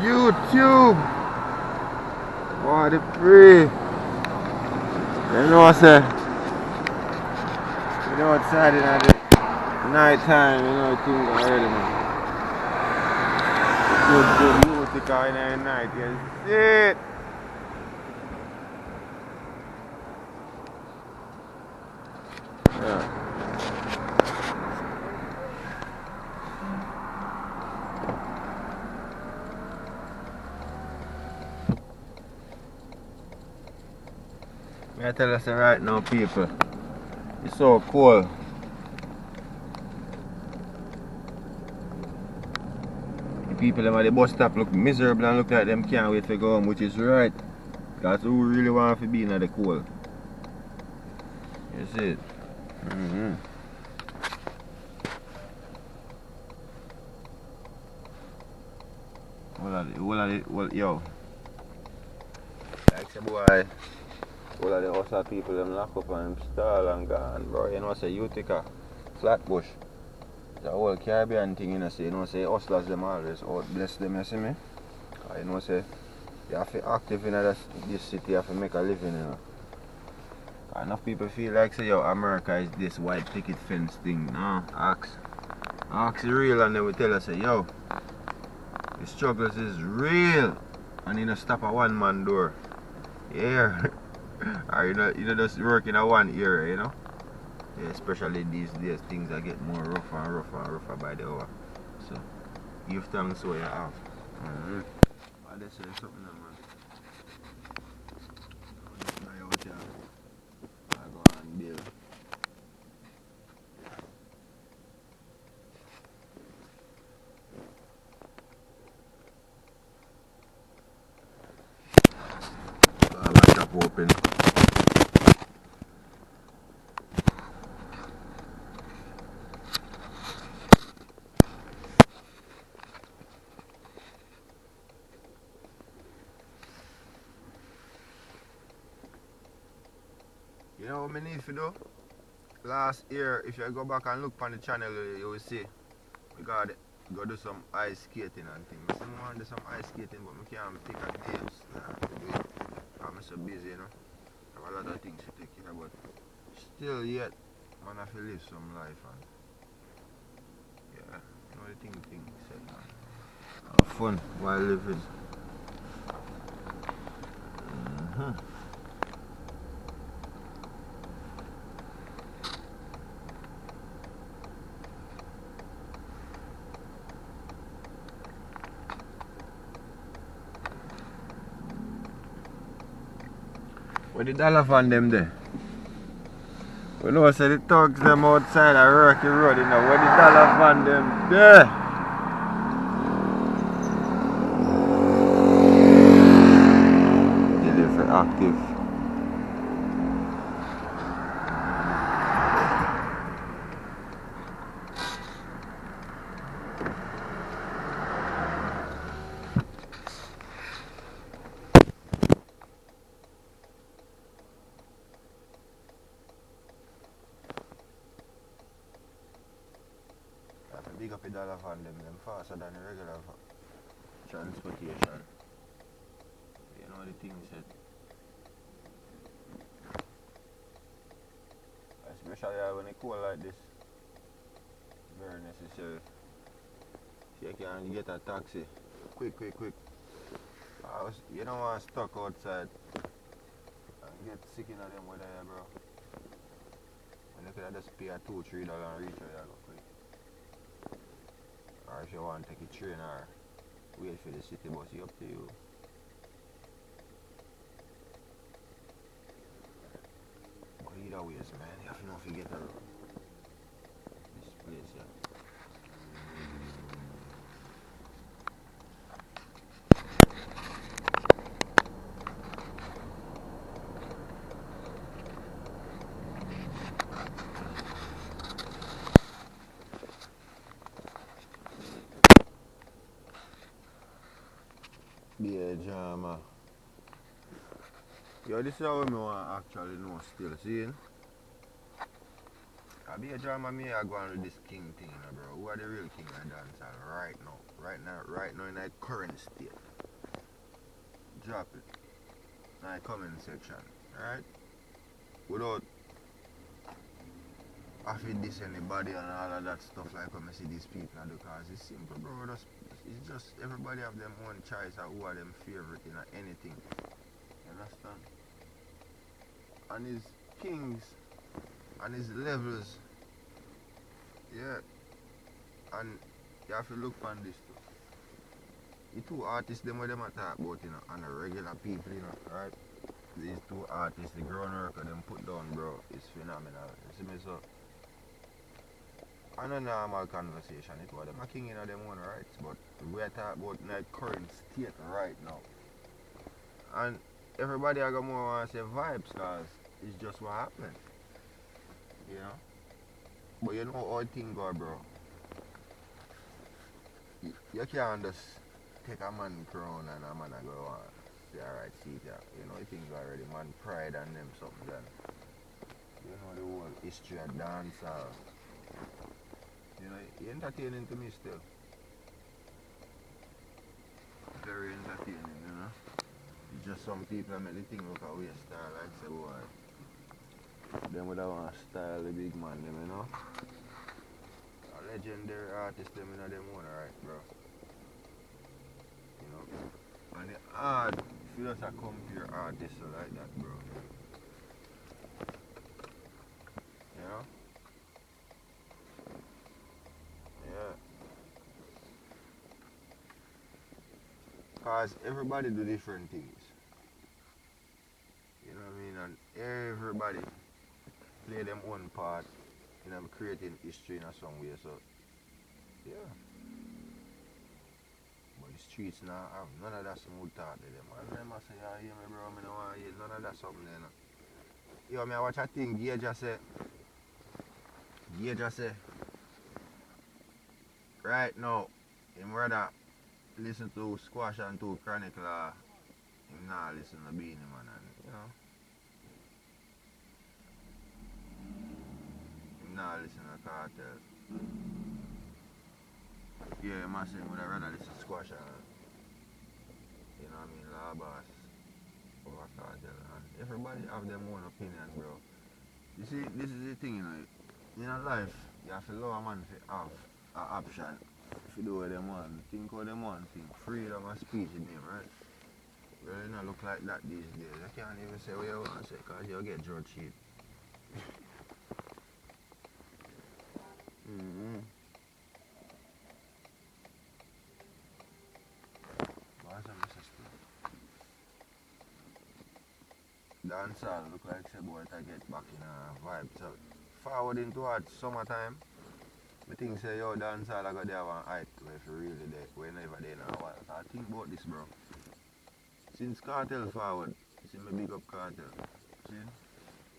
YouTube. What the free? You know what I say? You know outside in the night time, you know things are early, man. Good Utica in the night, you see it? Yeah. I tell us right now, people, it's so cold. The people at the bus stop look miserable and look like them can't wait to go home, which is right. Because who really want to be in the cold? You see it? Yo. Like say boy, all of the hustle people them lock up and them stall and gone, bro. You know say Utica, Flatbush. The whole Caribbean thing, you know say, hustlers them always out bless them, you see me? You know say you have to active in this city, you have to make a living, you know. Enough people feel like say yo America is this white picket fence thing. No, ask is real and they will tell us say yo the struggles is real and you don't stop at one man door. Yeah. Or you know just work in a one area, you know? Yeah, especially these days things are getting more rougher and rougher by the hour. So give thanks what you have. But this is something that man. I out here. I go and build. So I have a shop open. You know what I need to do? Last year, if you go back and look on the channel, you will see we got go do some ice skating and things. I want to do some ice skating, but I can't pick up dates to do it. I'm so busy, you know. I have a lot of things to take care of, but still yet, man, I have to live some life and yeah, you know the thing said, man. Have fun while living. Where the dollar van them there? We know say the thugs them outside a rocky road, you know. Where the dollar van them there? Delivery active. Big up the dollar van them faster than the regular transportation. You know the thing said. Especially when it's cold like this. Very necessary. So you can get a taxi. Quick. You don't want to stuck outside and get sick in them weather, bro. And you could just pay a $2-3 and reach where you go quick. Or if you want to take a train or wait for the city bus, it's up to you. But either ways, man, you have to know if you get around this place, yeah. Be a drama. Yo, this is how I want actually know still, see? I be a drama me I go on with this king thing, bro. Who are the real king of dancehall right now? right now in the current state. Drop it in the comment section, alright? Without having this anybody and all of that stuff like when I see these people do, because it's simple, bro. It's just everybody have their own choice of who are them favorite in anything. You understand? And his kings and his levels, yeah. And you have to look on this too. The two artists them what them a talk about, you know, and the regular people, you know, right? These two artists, the groundwork of them put down, bro, is phenomenal. You see me, so on a normal conversation, it was them a king in them own rights, but we are talking about the current state right now. And everybody I got more want to say vibes, cause it's just what happened. You know? But you know how things go, bro. You can't just take a man crown and a man go on say, alright, see that. You know things already, man pride and them something then. You know the whole history of dancehall. You know, it's entertaining to me still. Very entertaining, you know. It's just some people that make the thing look a weird style, like say, boy. Them would have want to style the big man, them, you know. A legendary artist, them, you know, them own right, bro. You know. And the art, if you just compare artists like that, bro. You know? Yeah. Cause everybody do different things. You know what I mean? And everybody play them own part in creating history in some way. So yeah. But the streets now have none of that smooth talk to them. And them I say, yeah, hear me bro, I don't want to hear none of that something there. No. Yo, me I watch a thing, Gage say, right now, him rather listen to Squash and to Chronicle, him not listen to Beanie Man, and you know, him not listen to Cartel. Yeah, him say him would rather listen to Squash and, you know what I mean, Law Boss over Cartel, and everybody have their own opinion, bro. You see, this is the thing, you know, in life, you have to allow a man to have an option. If you do what they want, think what they want, think freedom of speech in them, right? Well, it don't look like that these days. You can't even say what you want to say because you'll get George shit. What's up, Mr. Steve? Dancehall look like say boy to get back in a vibe. So, forwarding towards summertime, I think say yo dancehall I got there one hype if you really there whenever they know what. I think about this, bro. Since Cartel forward, you see me big up Cartel. See?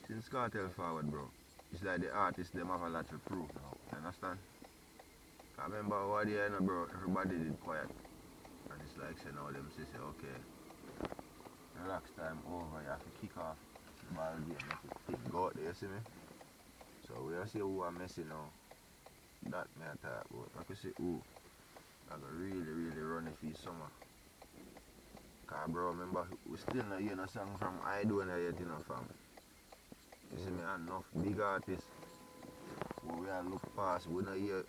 Since Cartel forward, bro, it's like the artists them have a lot to prove now. You understand? I remember what day, you know, bro, everybody did quiet. And it's like say now them say okay, relax time over, you have to kick off the ball game, make it go out there, you see me? So we are see who are messing now. That may I talk about. I can see who I got really run it for summer. Cause bro, remember we still not hear no song from I do and I yet, you know, fam. You see me, enough big artists where we are look past, we not hear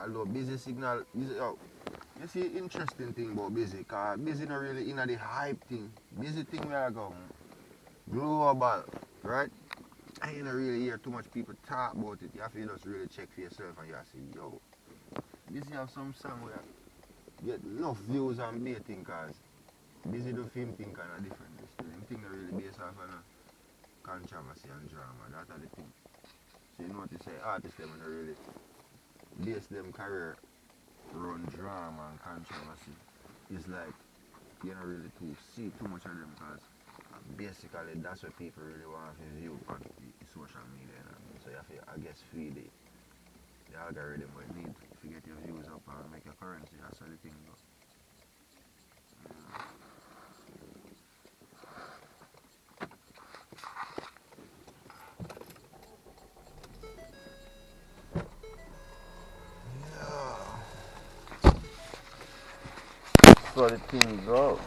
although busy signal, busy, oh, you see interesting thing about busy, cause busy not really in the hype thing. Busy thing where I go global, right? I ain't really hear too much people talk about it. You have to just really check for yourself and you have to say, yo, busy have some song where get enough views and baiting cause busy do film thing kind of different. The thing that really based off on controversy and drama. That's the thing. So you know what to say, artists them don't really base them career around drama and controversy. It's like you don't really see too much of them because basically that's what people really want to view on the social media. You know? So you have to, I guess, feed the algorithm what it needs to get your views up and make your currency. That's how the thing goes. how the thing go.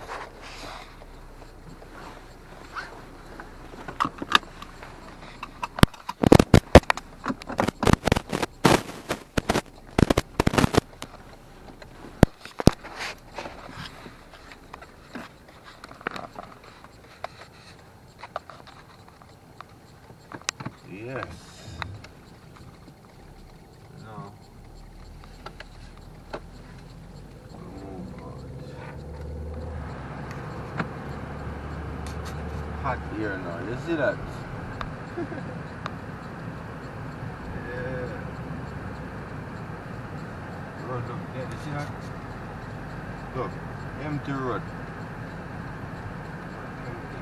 Yes. No. Hot here now, you see that? Yeah. Road, look there, you see that? Look, empty road. Empty.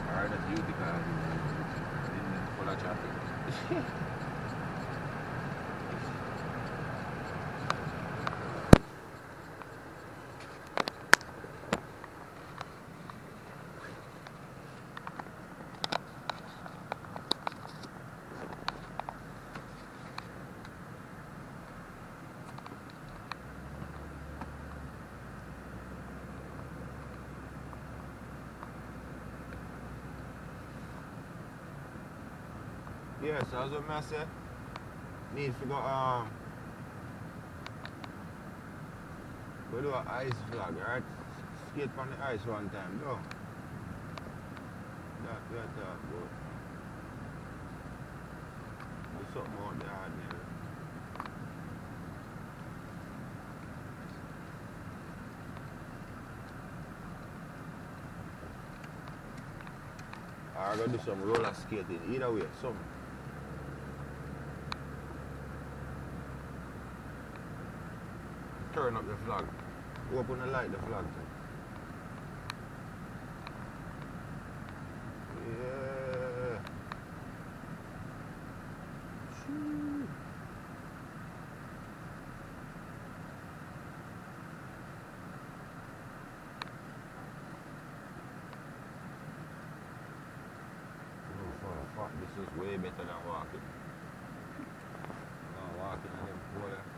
Alright, that's Utica Avenue. Full of traffic. Yes, as I say, need to go we do an ice vlog, right? Skate on the ice one time, no? That we are talking about. Do something out there ordinary. Or I gotta do some roller skating, either way, something. Turn up the flag. Open the light, the flag. Yeah. Shoo. Oh, fuck, this is way better than walking. Walking on them pole.